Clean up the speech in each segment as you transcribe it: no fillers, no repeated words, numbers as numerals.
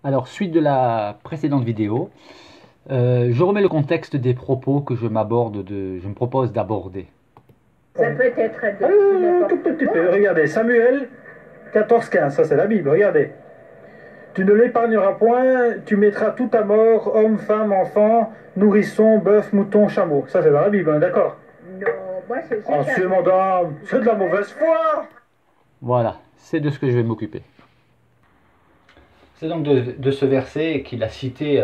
Alors, suite de la précédente vidéo, je remets le contexte des propos que je me propose d'aborder. Ça peut être tout petit peu. Regardez, Samuel 14-15, ça c'est la Bible, regardez. Tu ne l'épargneras point, tu mettras tout à mort, homme, femme, enfant, nourrisson, bœuf, mouton, chameau. Ça c'est dans la Bible, hein, d'accord? Non, moi c'est ça. Ensuite, madame, c'est de la mauvaise foi. Voilà, c'est de ce que je vais m'occuper. C'est donc de ce verset qu'il a cité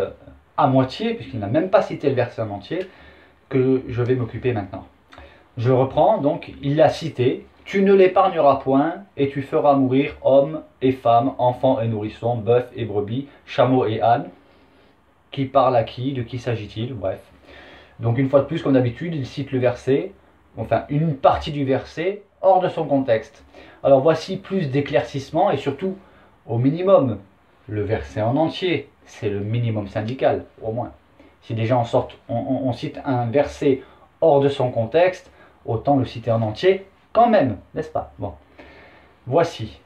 à moitié, puisqu'il n'a même pas cité le verset en entier, que je vais m'occuper maintenant. Je reprends, donc, il l'a cité, « Tu ne l'épargneras point, et tu feras mourir hommes et femmes, enfants et nourrissons, bœufs et brebis, chameaux et ânes. » Qui parle à qui? De qui s'agit-il? Bref. Donc une fois de plus, comme d'habitude, il cite le verset, enfin une partie du verset, hors de son contexte. Alors voici plus d'éclaircissement et surtout, au minimum, le verset en entier, c'est le minimum syndical, au moins. Si déjà on cite un verset hors de son contexte, autant le citer en entier, quand même, n'est-ce pas? Bon. Voici.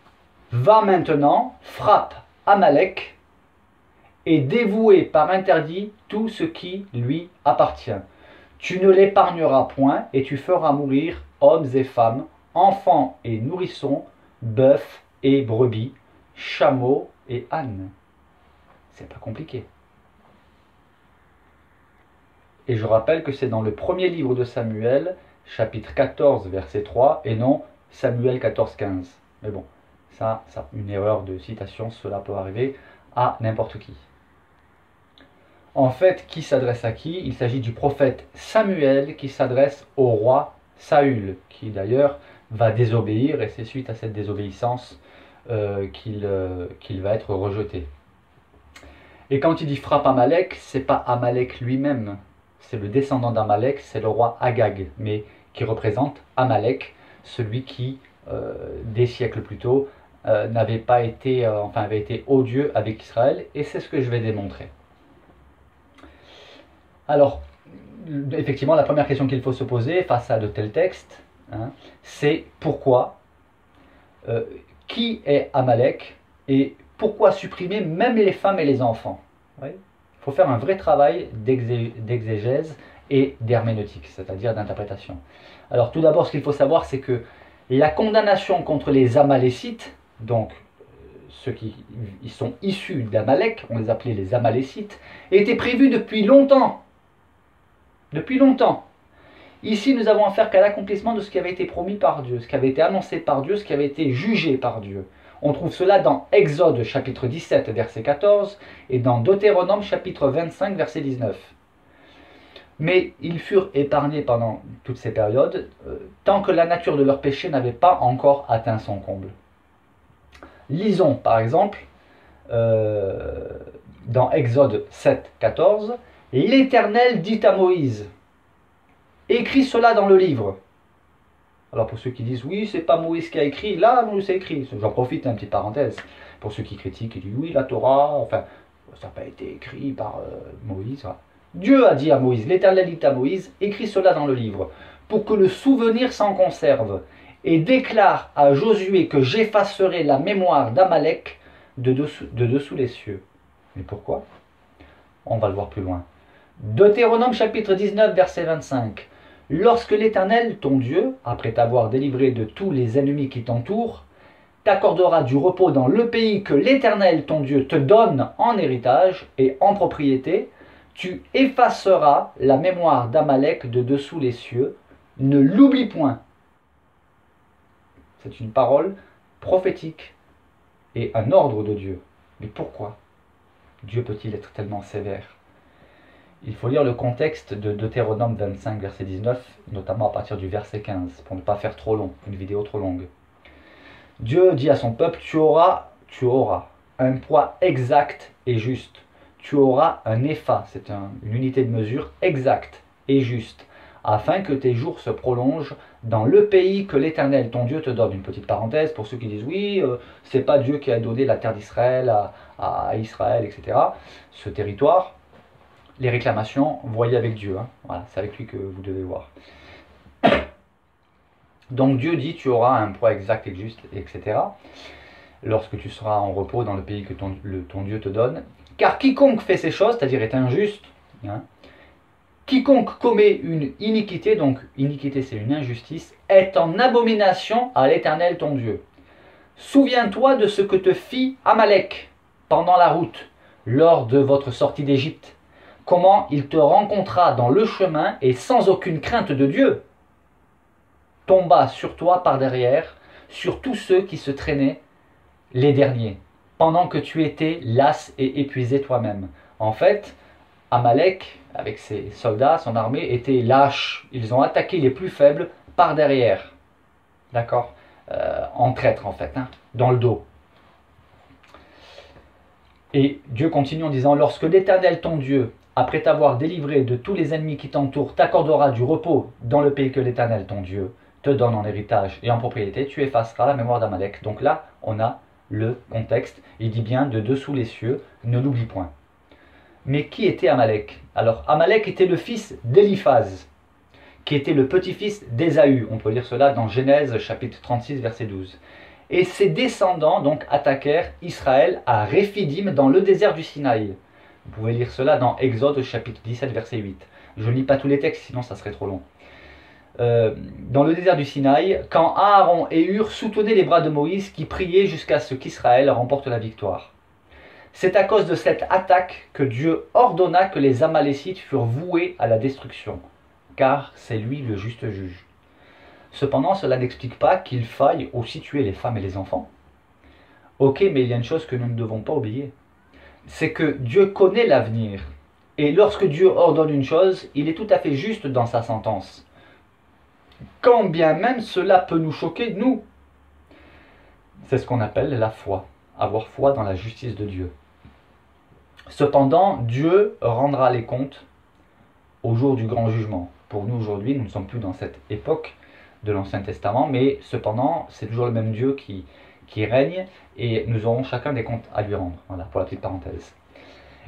Va maintenant, frappe Amalek, et dévouer par interdit tout ce qui lui appartient. Tu ne l'épargneras point, et tu feras mourir hommes et femmes, enfants et nourrissons, bœufs et brebis, chameaux et ânes. C'est pas compliqué. Et je rappelle que c'est dans le premier livre de Samuel, chapitre 14, verset 3, et non Samuel 14, 15. Mais bon, ça une erreur de citation, cela peut arriver à n'importe qui. En fait, qui s'adresse à qui? Il s'agit du prophète Samuel qui s'adresse au roi Saül, qui d'ailleurs va désobéir, et c'est suite à cette désobéissance qu'il va être rejeté. Et quand il dit frappe Amalek, c'est pas Amalek lui-même, c'est le descendant d'Amalek, c'est le roi Agag, mais qui représente Amalek, celui qui, des siècles plus tôt, avait été odieux avec Israël, et c'est ce que je vais démontrer. Alors, effectivement, la première question qu'il faut se poser face à de tels textes, hein, c'est pourquoi, qui est Amalek, et pourquoi supprimer même les femmes et les enfants? Il faut faire un vrai travail d'exégèse et d'herméneutique, c'est-à-dire d'interprétation. Alors tout d'abord, ce qu'il faut savoir, c'est que la condamnation contre les Amalécites, donc ceux qui sont issus d'Amalek, on les appelait les Amalécites, était prévue depuis longtemps. Depuis longtemps. Ici, nous avons affaire qu'à l'accomplissement de ce qui avait été promis par Dieu, ce qui avait été annoncé par Dieu, ce qui avait été jugé par Dieu. On trouve cela dans Exode chapitre 17, verset 14, et dans Deutéronome chapitre 25, verset 19. Mais ils furent épargnés pendant toutes ces périodes, tant que la nature de leur péché n'avait pas encore atteint son comble. Lisons par exemple, dans Exode 7, 14, « L'Éternel dit à Moïse, écris cela dans le livre. » Alors pour ceux qui disent, oui, c'est pas Moïse qui a écrit, là, Moïse a écrit. J'en profite, une petite parenthèse. Pour ceux qui critiquent, qui disent, oui, la Torah, enfin, ça n'a pas été écrit par Moïse. Voilà. Dieu a dit à Moïse, l'Éternel dit à Moïse, écris cela dans le livre, pour que le souvenir s'en conserve, et déclare à Josué que j'effacerai la mémoire d'Amalek de dessous les cieux. Mais pourquoi? On va le voir plus loin. Deutéronome chapitre 19, verset 25. Lorsque l'Éternel, ton Dieu, après t'avoir délivré de tous les ennemis qui t'entourent, t'accordera du repos dans le pays que l'Éternel, ton Dieu, te donne en héritage et en propriété, tu effaceras la mémoire d'Amalek de dessous les cieux, ne l'oublie point. C'est une parole prophétique et un ordre de Dieu. Mais pourquoi Dieu peut-il être tellement sévère? Il faut lire le contexte de Deutéronome 25, verset 19, notamment à partir du verset 15, pour ne pas faire trop long, une vidéo trop longue. Dieu dit à son peuple, tu auras un poids exact et juste. Tu auras un épha, c'est une unité de mesure exacte et juste, afin que tes jours se prolongent dans le pays que l'Éternel, ton Dieu, te donne. Une petite parenthèse pour ceux qui disent, oui, c'est pas Dieu qui a donné la terre d'Israël à Israël, etc., ce territoire. Les réclamations, voyez avec Dieu. Hein. Voilà, c'est avec lui que vous devez voir. Donc Dieu dit, tu auras un poids exact et juste, etc. lorsque tu seras en repos dans le pays que ton Dieu te donne. Car quiconque fait ces choses, c'est-à-dire est injuste, hein, quiconque commet une iniquité, donc iniquité c'est une injustice, est en abomination à l'Éternel ton Dieu. Souviens-toi de ce que te fit Amalek pendant la route, lors de votre sortie d'Égypte, comment il te rencontra dans le chemin et sans aucune crainte de Dieu, tomba sur toi par derrière, sur tous ceux qui se traînaient, les derniers, pendant que tu étais las et épuisé toi-même. En fait, Amalek, avec ses soldats, son armée, était lâche. Ils ont attaqué les plus faibles par derrière. D'accord, en traître en fait, hein, dans le dos. Et Dieu continue en disant, lorsque l'Éternel ton Dieu, après t'avoir délivré de tous les ennemis qui t'entourent, t'accordera du repos dans le pays que l'Éternel ton Dieu te donne en héritage et en propriété, tu effaceras la mémoire d'Amalek. Donc là, on a le contexte. Il dit bien de dessous les cieux, ne l'oublie point. Mais qui était Amalek? Alors Amalek était le fils d'Éliphaz, qui était le petit-fils d'Ésaü. On peut lire cela dans Genèse chapitre 36 verset 12. Et ses descendants donc attaquèrent Israël à Réphidim dans le désert du Sinaï. Vous pouvez lire cela dans Exode chapitre 17 verset 8. Je ne lis pas tous les textes, sinon ça serait trop long. Dans le désert du Sinaï, quand Aaron et Hur soutenaient les bras de Moïse qui priait jusqu'à ce qu'Israël remporte la victoire. C'est à cause de cette attaque que Dieu ordonna que les Amalécites furent voués à la destruction, car c'est lui le juste juge. Cependant, cela n'explique pas qu'il faille aussi tuer les femmes et les enfants. Ok, mais il y a une chose que nous ne devons pas oublier, c'est que Dieu connaît l'avenir, et lorsque Dieu ordonne une chose, il est tout à fait juste dans sa sentence. Quand bien même cela peut nous choquer, nous. C'est ce qu'on appelle la foi, avoir foi dans la justice de Dieu. Cependant, Dieu rendra les comptes au jour du grand jugement. Pour nous aujourd'hui, nous ne sommes plus dans cette époque de l'Ancien Testament, mais cependant, c'est toujours le même Dieu qui règne, et nous aurons chacun des comptes à lui rendre. Voilà, pour la petite parenthèse.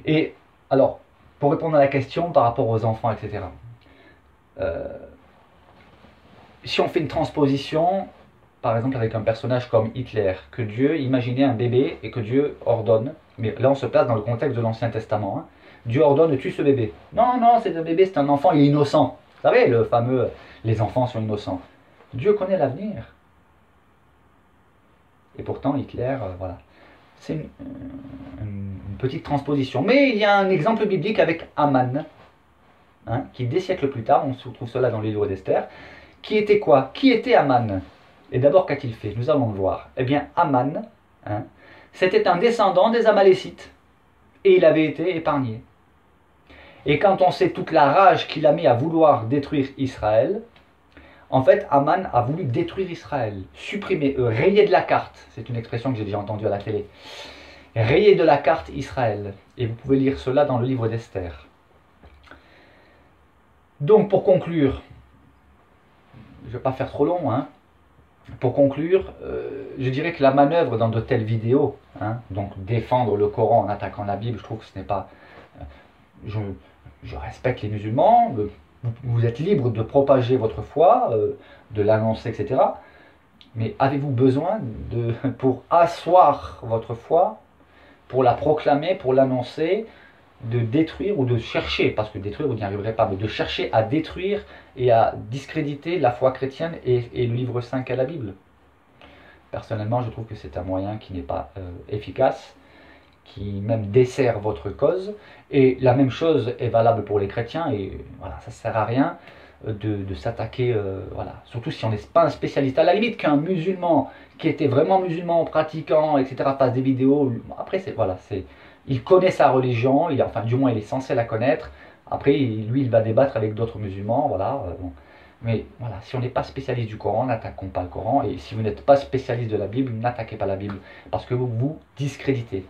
Et alors, pour répondre à la question par rapport aux enfants, etc. Si on fait une transposition, par exemple avec un personnage comme Hitler, que Dieu imaginait un bébé et que Dieu ordonne, mais là on se place dans le contexte de l'Ancien Testament, hein, Dieu ordonne tue ce bébé. Non, non, c'est un bébé, c'est un enfant, il est innocent. Vous savez, le fameux les enfants sont innocents. Dieu connaît l'avenir. Et pourtant Hitler, voilà. C'est une petite transposition. Mais il y a un exemple biblique avec Aman, hein, qui des siècles plus tard, on se trouve cela dans le livre d'Esther, qui était quoi? Qui était Aman? Et d'abord, qu'a-t-il fait? Nous allons le voir. Eh bien, Aman, hein, c'était un descendant des Amalécites. Et il avait été épargné. Et quand on sait toute la rage qu'il a mis à vouloir détruire Israël, en fait, Aman a voulu détruire Israël, supprimer, rayer de la carte. C'est une expression que j'ai déjà entendue à la télé. Rayer de la carte Israël. Et vous pouvez lire cela dans le livre d'Esther. Donc, pour conclure, je ne vais pas faire trop long, hein. Pour conclure, je dirais que la manœuvre dans de telles vidéos, hein, donc défendre le Coran en attaquant la Bible, je trouve que ce n'est pas... je respecte les musulmans, vous êtes libre de propager votre foi, de l'annoncer, etc. Mais avez-vous besoin, pour asseoir votre foi, pour la proclamer, pour l'annoncer, de détruire ou de chercher, parce que détruire vous n'y arriverez pas, mais de chercher à détruire et à discréditer la foi chrétienne et le livre saint qu'est la Bible? Personnellement, je trouve que c'est un moyen qui n'est pas efficace, qui même dessert votre cause, et la même chose est valable pour les chrétiens, et voilà, ça ne sert à rien de s'attaquer, voilà, surtout si on n'est pas un spécialiste. À la limite qu'un musulman qui était vraiment musulman, pratiquant, etc., fasse des vidéos, après c'est voilà, il connaît sa religion, enfin du moins il est censé la connaître, après lui il va débattre avec d'autres musulmans, voilà, bon. Mais voilà, si on n'est pas spécialiste du Coran, n'attaquons pas le Coran, et si vous n'êtes pas spécialiste de la Bible, n'attaquez pas la Bible, parce que vous vous discréditez.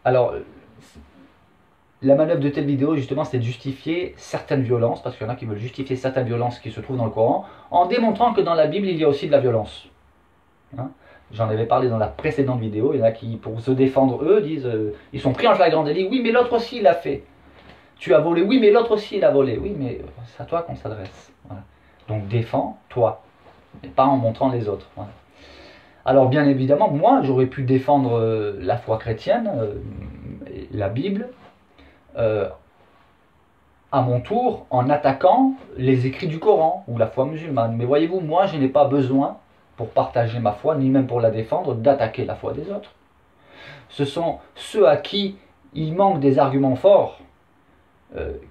Alors, la manœuvre de telle vidéo, justement, c'est de justifier certaines violences, parce qu'il y en a qui veulent justifier certaines violences qui se trouvent dans le Coran, en démontrant que dans la Bible, il y a aussi de la violence. Hein, j'en avais parlé dans la précédente vidéo, il y en a qui, pour se défendre, eux, disent, ils sont pris en flagrant délit, oui, mais l'autre aussi l'a fait. Tu as volé, oui, mais l'autre aussi il a volé. Oui, mais c'est à toi qu'on s'adresse. Voilà. Donc défends-toi, et pas en montrant les autres. Voilà. Alors bien évidemment, moi j'aurais pu défendre la foi chrétienne, la Bible, à mon tour en attaquant les écrits du Coran ou la foi musulmane. Mais voyez-vous, moi je n'ai pas besoin, pour partager ma foi, ni même pour la défendre, d'attaquer la foi des autres. Ce sont ceux à qui il manque des arguments forts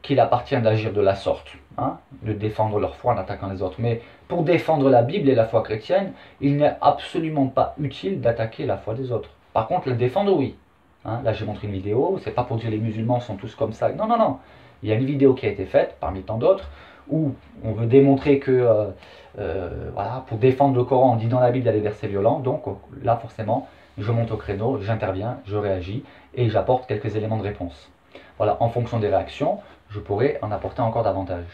qu'il appartient d'agir de la sorte, hein, de défendre leur foi en attaquant les autres. Mais pour défendre la Bible et la foi chrétienne, il n'est absolument pas utile d'attaquer la foi des autres. Par contre, la défendre, oui. Hein, là, j'ai montré une vidéo, c'est pas pour dire les musulmans sont tous comme ça. Non, non, non. Il y a une vidéo qui a été faite, parmi tant d'autres, où on veut démontrer que, voilà, pour défendre le Coran, on dit dans la Bible il y a des versets violents. Donc là, forcément, je monte au créneau, j'interviens, je réagis et j'apporte quelques éléments de réponse. Voilà, en fonction des réactions, je pourrais en apporter encore davantage.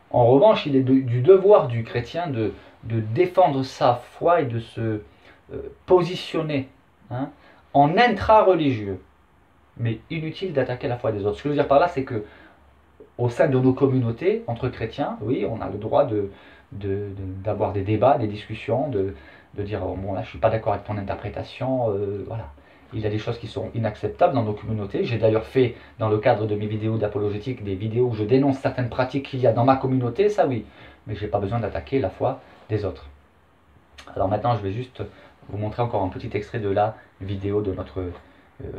En revanche, il est du devoir du chrétien de défendre sa foi et de se positionner, hein, en intra-religieux. Mais inutile d'attaquer la foi des autres. Ce que je veux dire par là, c'est que au sein de nos communautés, entre chrétiens, oui, on a le droit d'avoir des débats, des discussions, de dire, oh, bon là, je ne suis pas d'accord avec ton interprétation, voilà. Il y a des choses qui sont inacceptables dans nos communautés. J'ai d'ailleurs fait, dans le cadre de mes vidéos d'apologétique, des vidéos où je dénonce certaines pratiques qu'il y a dans ma communauté, ça oui. Mais je n'ai pas besoin d'attaquer la foi des autres. Alors maintenant, je vais juste vous montrer encore un petit extrait de la vidéo de notre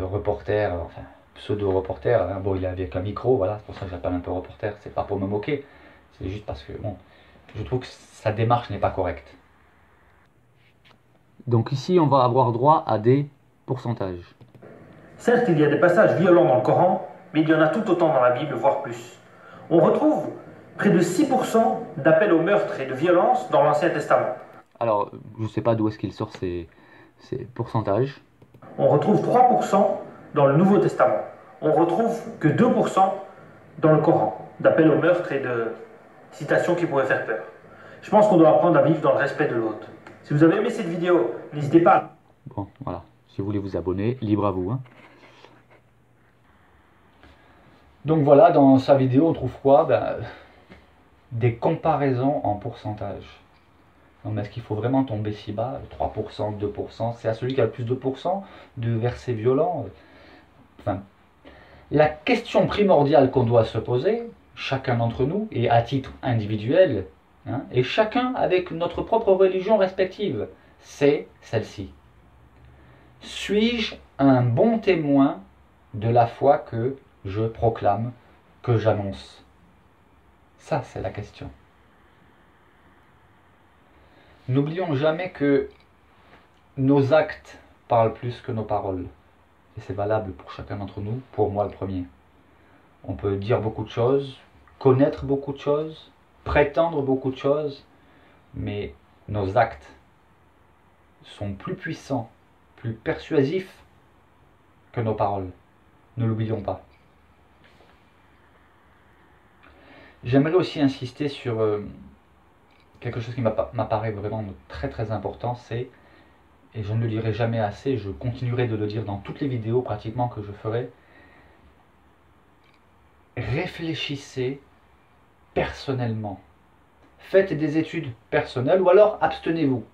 reporter, enfin pseudo-reporter. Hein. Bon, il est avec un micro, voilà, c'est pour ça que j'appelle un peu reporter. C'est pas pour me moquer, c'est juste parce que, bon, je trouve que sa démarche n'est pas correcte. Donc ici, on va avoir droit à des pourcentage. Certes, il y a des passages violents dans le Coran, mais il y en a tout autant dans la Bible, voire plus. On retrouve près de 6% d'appels au meurtre et de violence dans l'Ancien Testament. Alors, je ne sais pas d'où est-ce qu'il sort ces pourcentages. On retrouve 3% dans le Nouveau Testament. On retrouve que 2% dans le Coran, d'appels au meurtre et de citations qui pourraient faire peur. Je pense qu'on doit apprendre à vivre dans le respect de l'autre. Si vous avez aimé cette vidéo, n'hésitez pas. Bon, voilà. Si vous voulez vous abonner, libre à vous. Hein. Donc voilà, dans sa vidéo, on trouve quoi? Des comparaisons en pourcentage. Mais est-ce qu'il faut vraiment tomber si bas? 3%, 2%? C'est à celui qui a le plus de pourcents de versets violents. Enfin, la question primordiale qu'on doit se poser, chacun d'entre nous, et à titre individuel, hein, et chacun avec notre propre religion respective, c'est celle-ci. Suis-je un bon témoin de la foi que je proclame, que j'annonce? Ça, c'est la question. N'oublions jamais que nos actes parlent plus que nos paroles. Et c'est valable pour chacun d'entre nous, pour moi le premier. On peut dire beaucoup de choses, connaître beaucoup de choses, prétendre beaucoup de choses, mais nos actes sont plus puissants, plus persuasifs que nos paroles. Ne l'oublions pas. J'aimerais aussi insister sur quelque chose qui m'apparaît vraiment très très important, c'est, et je ne le dirai jamais assez, je continuerai de le dire dans toutes les vidéos pratiquement que je ferai, réfléchissez personnellement. Faites des études personnelles ou alors abstenez-vous.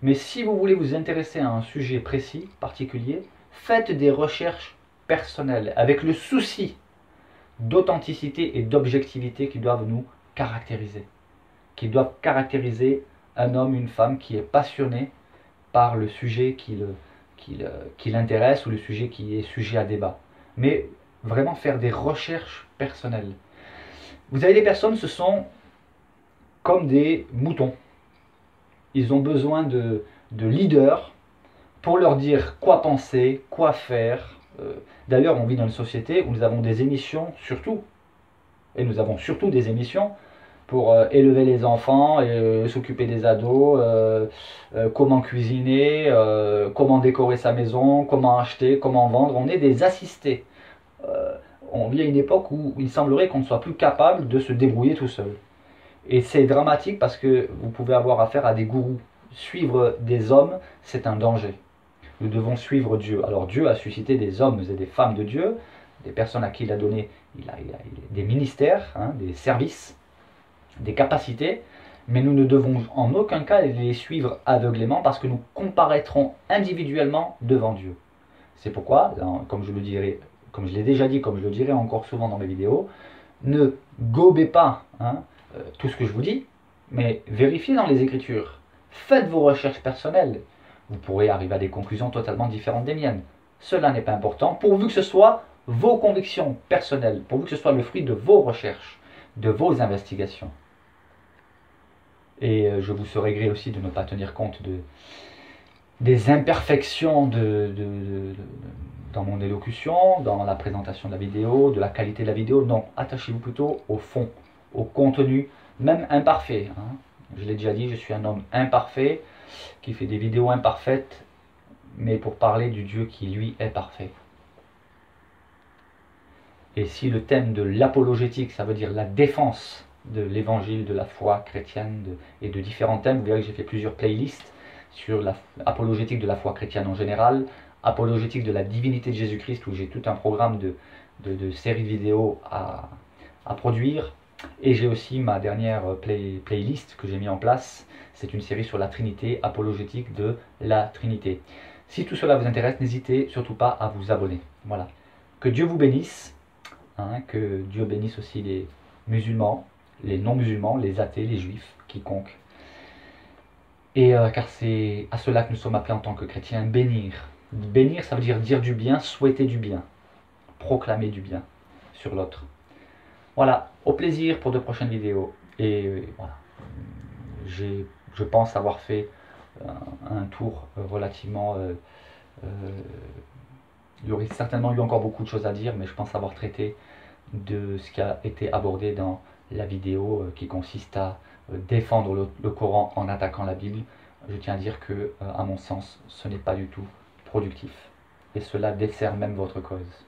Mais si vous voulez vous intéresser à un sujet précis, particulier, faites des recherches personnelles avec le souci d'authenticité et d'objectivité qui doivent nous caractériser. Qui doivent caractériser un homme, une femme qui est passionné par le sujet qui l'intéresse ou le sujet qui est sujet à débat. Mais vraiment faire des recherches personnelles. Vous avez des personnes, ce sont comme des moutons. Ils ont besoin de leaders pour leur dire quoi penser, quoi faire. D'ailleurs, on vit dans une société où nous avons des émissions, surtout, et nous avons surtout des émissions pour élever les enfants, s'occuper des ados, comment cuisiner, comment décorer sa maison, comment acheter, comment vendre. On est des assistés. On vit à une époque où il semblerait qu'on ne soit plus capable de se débrouiller tout seul. Et c'est dramatique parce que vous pouvez avoir affaire à des gourous. Suivre des hommes, c'est un danger. Nous devons suivre Dieu. Alors Dieu a suscité des hommes et des femmes de Dieu, des personnes à qui il a donné des ministères, hein, des services, des capacités, Mais nous ne devons en aucun cas les suivre aveuglément parce que nous comparaîtrons individuellement devant Dieu. C'est pourquoi, comme je l'ai déjà dit, comme je le dirai encore souvent dans mes vidéos, ne gobez pas tout ce que je vous dis, mais vérifiez dans les Écritures. Faites vos recherches personnelles. Vous pourrez arriver à des conclusions totalement différentes des miennes. Cela n'est pas important, pourvu que ce soit vos convictions personnelles, pourvu que ce soit le fruit de vos recherches, de vos investigations. Et je vous serai gré aussi de ne pas tenir compte des imperfections dans mon élocution, dans la présentation de la vidéo, de la qualité de la vidéo. Non, attachez-vous plutôt au fond, au contenu, même imparfait. Je l'ai déjà dit, je suis un homme imparfait, qui fait des vidéos imparfaites, mais pour parler du Dieu qui, lui, est parfait. Et si le thème de l'apologétique, ça veut dire la défense de l'évangile, de la foi chrétienne et de différents thèmes, vous verrez que j'ai fait plusieurs playlists sur l'apologétique de la foi chrétienne en général, apologétique de la divinité de Jésus-Christ, où j'ai tout un programme de séries de vidéos à produire. Et j'ai aussi ma dernière playlist que j'ai mis en place, c'est une série sur la Trinité, apologétique de la Trinité. Si tout cela vous intéresse, n'hésitez surtout pas à vous abonner. Voilà. Que Dieu vous bénisse, que Dieu bénisse aussi les musulmans, les non-musulmans, les athées, les juifs, quiconque. Et car c'est à cela que nous sommes appelés en tant que chrétiens, bénir. Bénir, ça veut dire du bien, souhaiter du bien, proclamer du bien sur l'autre. Voilà, au plaisir pour de prochaines vidéos. Et voilà, je pense avoir fait un tour relativement... il y aurait certainement eu encore beaucoup de choses à dire, mais je pense avoir traité de ce qui a été abordé dans la vidéo qui consiste à défendre le Coran en attaquant la Bible. Je tiens à dire que, à mon sens, ce n'est pas du tout productif. Et cela dessert même votre cause.